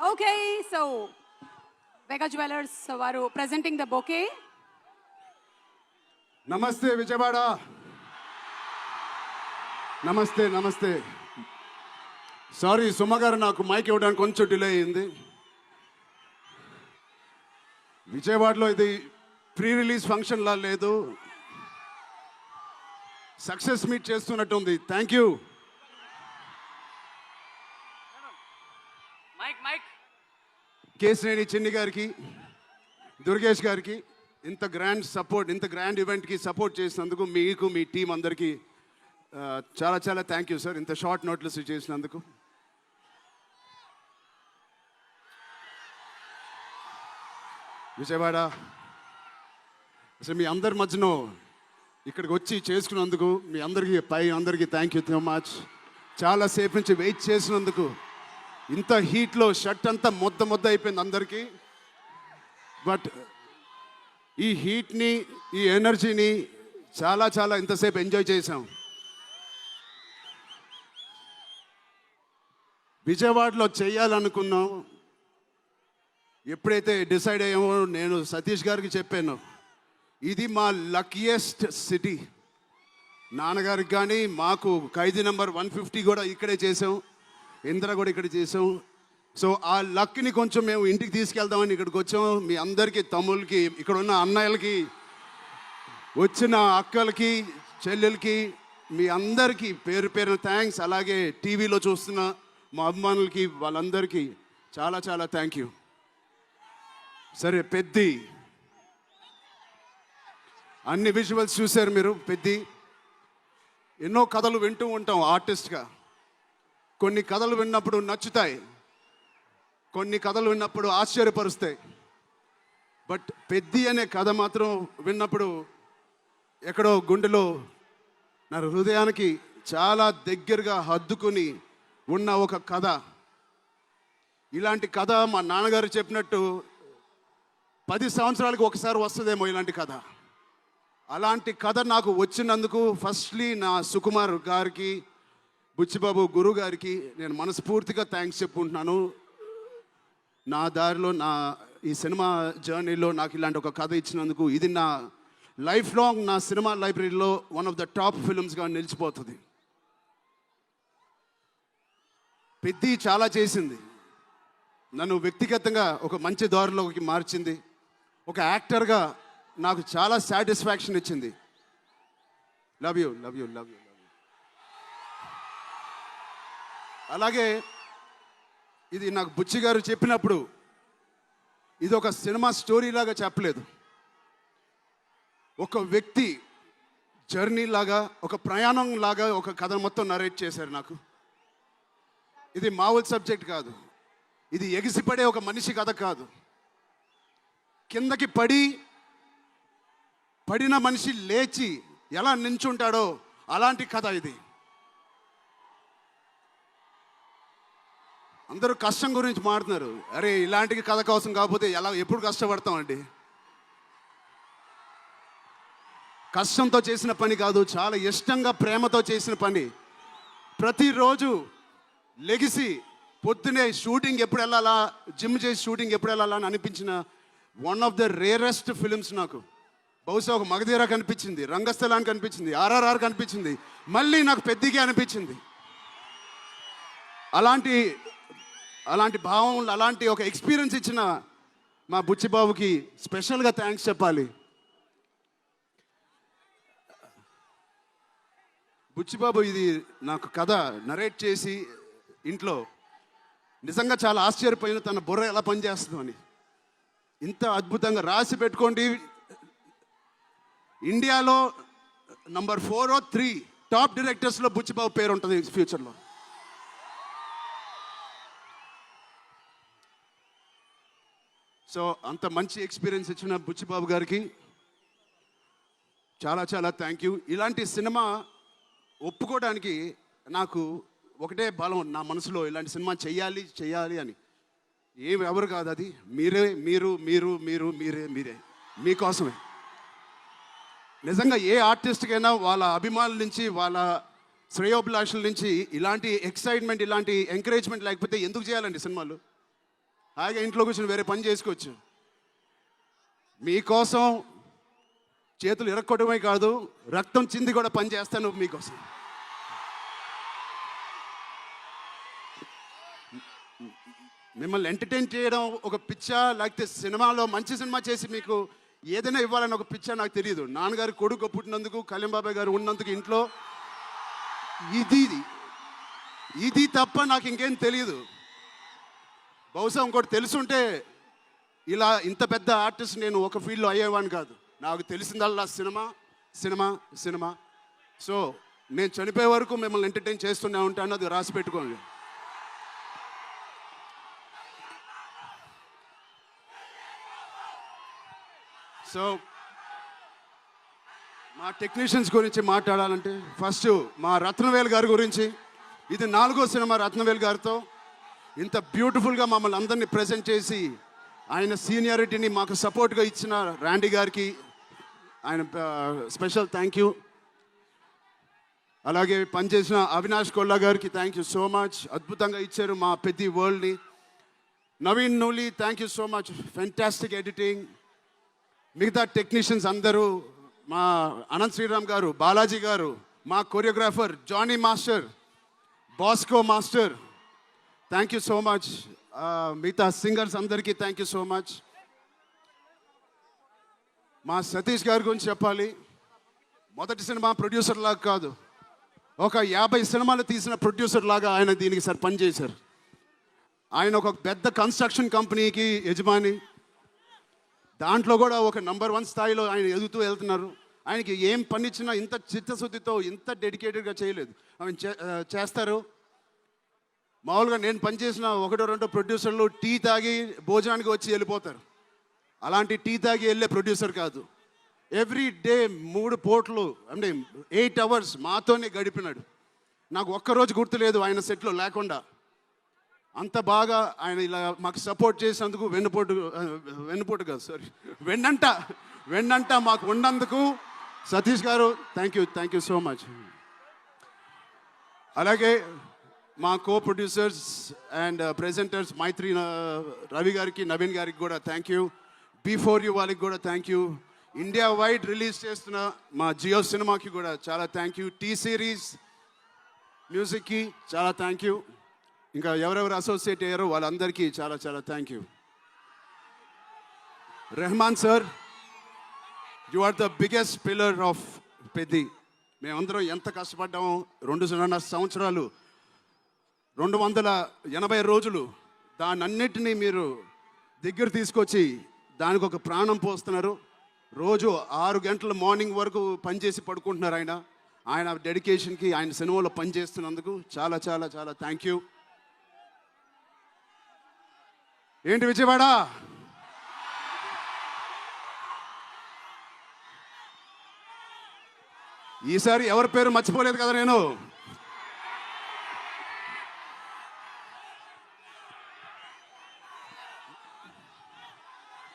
Okay, so Vega Jewelers varu presenting the bouquet. నమస్తే విజయవాడ. నమస్తే. Sorry Suma గారు, నాకు మైక్ ఇవ్వడానికి కొంచెం డిలే అయింది. విజయవాడలో ఇది ప్రీ రిలీజ్ ఫంక్షన్ లా లేదు, సక్సెస్ మీట్ చేస్తున్నట్టు ఉంది. Thank you. కేశినేని చిన్ని గారికి, దుర్గేష్ గారికి ఇంత గ్రాండ్ సపోర్ట్, ఇంత గ్రాండ్ ఈవెంట్కి సపోర్ట్ చేసినందుకు మీకు, మీ టీం అందరికీ చాలా చాలా థ్యాంక్ యూ సార్. ఇంత షార్ట్ నోట్లెస్ చేసినందుకు. విజయవాడ అసలు మీ అందరి మధ్యలో ఇక్కడికి వచ్చి చేసుకున్నందుకు మీ అందరికీ థ్యాంక్ యూ సో మచ్. చాలాసేపు నుంచి వెయిట్ చేసినందుకు. ఇంత హీట్లో షర్ట్ అంతా మొద్ద అయిపోయింది అందరికీ. బట్ ఈ హీట్ని, ఈ ఎనర్జీని చాలా ఇంతసేపు ఎంజాయ్ చేసాం. విజయవాడలో చేయాలనుకున్నాం. ఎప్పుడైతే డిసైడ్ అయ్యామో నేను సతీష్ గారికి చెప్పాను, ఇది మా లక్కీయెస్ట్ సిటీ. నాన్నగారికి కానీ మాకు ఖైదీ నెంబర్ 150 కూడా ఇక్కడే చేసాం, ఇంద్ర కూడా ఇక్కడ చేసాం. సో ఆ లక్ని కొంచెం మేము ఇంటికి తీసుకెళ్దామని ఇక్కడికి వచ్చాం. మీ అందరికీ, తమ్ముళ్ళకి, ఇక్కడ ఉన్న అన్నయ్యలకి, వచ్చిన అక్కలకి, చెల్లెలకి, మీ అందరికీ పేరు పేరున థ్యాంక్స్. అలాగే టీవీలో చూస్తున్న మా అభిమానులకి, వాళ్ళందరికీ చాలా థ్యాంక్ యూ. సరే, పెద్ది అన్ని విజువల్స్ చూశారు మీరు. పెద్ది ఎన్నో కథలు వింటూ ఉంటాం ఆర్టిస్ట్గా. కొన్ని కథలు విన్నప్పుడు నచ్చుతాయి, కొన్ని కథలు విన్నప్పుడు ఆశ్చర్యపరుస్తాయి. బట్ పెద్ది అనే కథ మాత్రం విన్నప్పుడు ఎక్కడో గుండెలో, నా హృదయానికి చాలా దగ్గరగా హద్దుకుని ఉన్న ఒక కథ. ఇలాంటి కథ మా నాన్నగారు చెప్పినట్టు 10 సంవత్సరాలకు ఒకసారి వస్తుందేమో ఇలాంటి కథ. అలాంటి కథ నాకు వచ్చినందుకు ఫస్ట్లీ నా సుకుమార్ గారికి, బుచ్చిబాబు గురువు గారికి నేను మనస్ఫూర్తిగా థ్యాంక్స్ చెప్పుకుంటున్నాను. నా దారిలో, నా ఈ సినిమా జర్నీలో నాకు ఇలాంటి ఒక కథ ఇచ్చినందుకు. ఇది నా లైఫ్ లాంగ్, నా సినిమా లైబ్రరీలో వన్ ఆఫ్ ద టాప్ ఫిల్మ్స్గా నిలిచిపోతుంది. పెద్ది చాలా చేసింది, నన్ను వ్యక్తిగతంగా ఒక మంచి దారిలోకి మార్చింది. ఒక యాక్టర్గా నాకు చాలా సాటిస్ఫాక్షన్ ఇచ్చింది. Love you. అలాగే ఇది నాకు బుచ్చి గారు చెప్పినప్పుడు ఇది ఒక సినిమా స్టోరీ లాగా చెప్పలేదు, ఒక వ్యక్తి జర్నీ లాగా, ఒక ప్రయాణం లాగా ఒక కథ మొత్తం నరేట్ చేశారు నాకు. ఇది మామూలు సబ్జెక్ట్ కాదు, ఇది ఎగిసిపడే ఒక మనిషి కథ కాదు. కిందకి పడిన మనిషి లేచి ఎలా నించుంటాడో అలాంటి కథ ఇది. అందరూ కష్టం గురించి మాట్లాడుతున్నారు. అరే, ఇలాంటి కథ కోసం కాకపోతే ఎప్పుడు కష్టపడతామండి? కష్టంతో చేసిన పని కాదు, చాలా ఇష్టంగా, ప్రేమతో చేసిన పని. ప్రతిరోజు లెగిసి పొద్దునే షూటింగ్ ఎప్పుడు వెళ్ళాలా, జిమ్ చేసి షూటింగ్ ఎప్పుడు వెళ్ళాలా అని అనిపించిన one of the rarest films నాకు. బహుశా ఒక మగధీర కనిపించింది, రంగస్థలానికి కనిపించింది, RRR కనిపించింది, మళ్ళీ నాకు పెద్దిగా అనిపించింది. అలాంటి భావం, అలాంటి ఒక ఎక్స్పీరియన్స్ ఇచ్చిన మా బుచ్చిబాబుకి స్పెషల్గా థ్యాంక్స్ చెప్పాలి. బుచ్చిబాబు ఇది నాకు కథ నరేట్ చేసి ఇంట్లో నిజంగా చాలా ఆశ్చర్యపోయిన, తన బుర్ర ఎలా పనిచేస్తుందో అని. ఇంత అద్భుతంగా రాసి పెట్టుకోండి. ఇండియాలో నంబర్ 4 or 3 టాప్ డైరెక్టర్స్లో బుచ్చిబాబు పేరు ఉంటుంది ఫ్యూచర్లో. సో అంత మంచి ఎక్స్పీరియన్స్ ఇచ్చిన బుచ్చిబాబు గారికి చాలా థ్యాంక్ యూ. ఇలాంటి సినిమా ఒప్పుకోవడానికి నాకు ఒకటే బలం నా మనసులో, ఇలాంటి సినిమా చెయ్యాలి అని. ఎవరు కాదు, అది మీరే మీకోసమే. నిజంగా ఏ ఆర్టిస్ట్కైనా వాళ్ళ అభిమానుల నుంచి, వాళ్ళ శ్రేయోభిలాషుల నుంచి ఇలాంటి ఎక్సైట్మెంట్, ఇలాంటి ఎంకరేజ్మెంట్ లేకపోతే ఎందుకు చేయాలండి సినిమాలు? హాయిగా ఇంట్లో కూర్చొని వేరే పని చేసుకోవచ్చు. మీకోసం చేతులు ఇరక్కొట్టడమే కాదు, రక్తం చింది కూడా పని చేస్తాను మీకోసం. మిమ్మల్ని ఎంటర్టైన్ చేయడం ఒక పిచ్చా, లేకపోతే సినిమాలో మంచి సినిమా చేసి మీకు ఏదైనా ఇవ్వాలని ఒక పిచ్చా నాకు తెలియదు. నాన్నగారి కొడుకు పుట్టినందుకు, కళ్యాణ్ బాబాయ్ గారు ఉన్నందుకు ఇంట్లో ఇది తప్ప నాకు ఇంకేం తెలియదు. బహుశా ఇంకోటి తెలుసుంటే ఇలా ఇంత పెద్ద ఆర్టిస్ట్ నేను ఒక ఫీల్డ్లో అయ్యేవాడిని కాదు. నాకు తెలిసిందల్లా సినిమా సినిమా సినిమా. సో నేను చనిపోయే వరకు మిమ్మల్ని ఎంటర్టైన్ చేస్తూనే ఉంటాను, అది రాసి పెట్టుకోండి. సో మా టెక్నీషియన్స్ గురించి మాట్లాడాలంటే ఫస్ట్ మా రత్నవేల్ గారి గురించి. ఇది 4వ సినిమా రత్నవేల్ గారితో. ఇంత బ్యూటిఫుల్గా మమ్మల్ని అందరినీ ప్రజెంట్ చేసి ఆయన సీనియారిటీని మాకు సపోర్ట్గా ఇచ్చిన ర్యాండీ గారికి ఆయన స్పెషల్ థ్యాంక్ యూ. అలాగే పనిచేసిన అవినాష్ కొల్లా గారికి థ్యాంక్ యూ సో మచ్. అద్భుతంగా ఇచ్చారు మా పెద్ద వరల్డ్ని. Naveen Nooli thank you so much, fantastic editing. మిగతా టెక్నీషియన్స్ అందరూ, మా అనంత్ శ్రీరామ్ గారు, బాలాజీ గారు, మా choreographer Jani master, Bosco master, thank you so much. మిగతా సింగర్స్ అందరికీ థ్యాంక్ యూ సో మచ్. మా సతీష్ గారి గురించి చెప్పాలి. మొదటి సినిమా ప్రొడ్యూసర్ లాగా కాదు, ఒక 50 సినిమాలు తీసిన ప్రొడ్యూసర్ లాగా ఆయన దీనికి పనిచేశారు. ఆయన ఒక పెద్ద కన్స్ట్రక్షన్ కంపెనీకి యజమాని. దాంట్లో కూడా ఒక నంబర్ 1 స్థాయిలో ఆయన ఎదుగుతూ వెళ్తున్నారు. ఆయనకి ఏం పని ఇచ్చినా ఇంత చిత్తశుద్ధితో, ఇంత డెడికేటెడ్గా చేయలేదు. ఆయన చేస్తారు. మామూలుగా నేను పనిచేసిన 1-2 ప్రొడ్యూసర్లు టీ తాగి భోజనానికి వచ్చి వెళ్ళిపోతారు. అలాంటి టీ తాగి వెళ్ళే ప్రొడ్యూసర్ కాదు. ఎవ్రీ డే 3 పూటలు అంటే 8 అవర్స్ మాతోనే గడిపినాడు. నాకు ఒక్కరోజు గుర్తులేదు ఆయన సెట్లో లేకుండా. అంత బాగా ఆయన ఇలా మాకు సపోర్ట్ చేసినందుకు వెన్నుపోటు కాదు సారీ వెన్నంట మాకు ఉన్నందుకు సతీష్ గారు థ్యాంక్ యూ సో మచ్. అలాగే మా కో ప్రొడ్యూసర్స్ అండ్ ప్రెజెంటర్స్ మైత్రి రవి గారికి, నవీన్ గారికి కూడా థ్యాంక్ యూ. B4U వాళ్ళకి కూడా thank you. India wide release చేస్తున్న మా జియో సినిమాకి కూడా చాలా థ్యాంక్ యూ. టీ సిరీస్ మ్యూజిక్కి చాలా థ్యాంక్ యూ. ఇంకా ఎవరెవరు అసోసియేట్ అయ్యారో వాళ్ళందరికీ చాలా చాలా thank you. Rahman sir, you are the biggest pillar of Peddi. మేమందరం ఎంత కష్టపడ్డామో 2.5 సంవత్సరాలు, 280 రోజులు, దాన్నన్నిటినీ మీరు దగ్గర తీసుకొచ్చి దానికి ఒక ప్రాణం పోస్తున్నారు. రోజు 6 గంటల మార్నింగ్ వరకు పనిచేసి పడుకుంటున్నారు ఆయన డెడికేషన్కి, ఆయన సినిమాలో పనిచేస్తున్నందుకు చాలా చాలా చాలా థ్యాంక్ యూ. ఏంటి విజయవాడ, ఈసారి ఎవరి పేరు మర్చిపోలేదు కదా నేను.